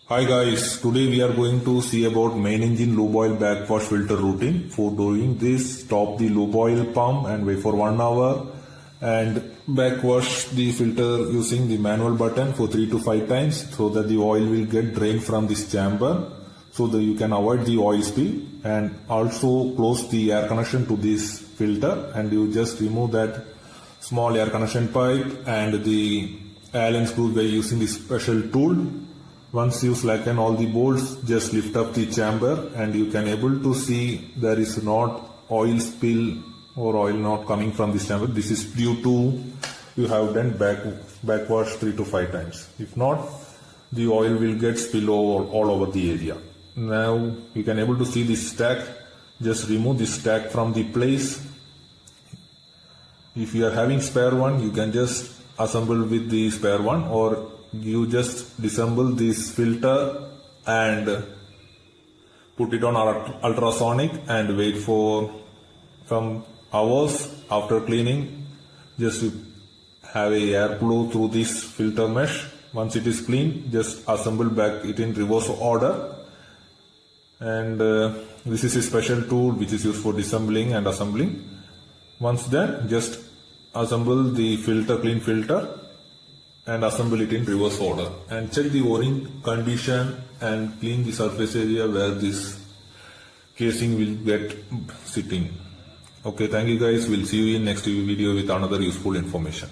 Hi guys, today we are going to see about main engine lube oil backwash filter routine. For doing this, stop the lube oil pump and wait for 1 hour and backwash the filter using the manual button for 3 to 5 times so that the oil will get drained from this chamber so that you can avoid the oil spill, and also close the air connection to this filter and you just remove that small air connection pipe and the Allen screw by using this special tool. Once you slacken all the bolts, just lift up the chamber and you can able to see there is not oil spill or oil not coming from this chamber. This is due to you have done backwash 3 to 5 times. If not, the oil will get spill over all over the area. Now you can able to see this stack. Just remove this stack from the place. If you are having spare one, you can just assemble with the spare one, or you just disassemble this filter and put it on ultrasonic and wait for some hours after cleaning. Just have a airflow through this filter mesh. Once it is clean, just assemble back it in reverse order. And this is a special tool which is used for disassembling and assembling. Once done, just assemble the filter, clean filter, and assemble it in reverse order, and check the o-ring condition and clean the surface area where this casing will get sitting. Okay, thank you guys. We'll see you in next video with another useful information.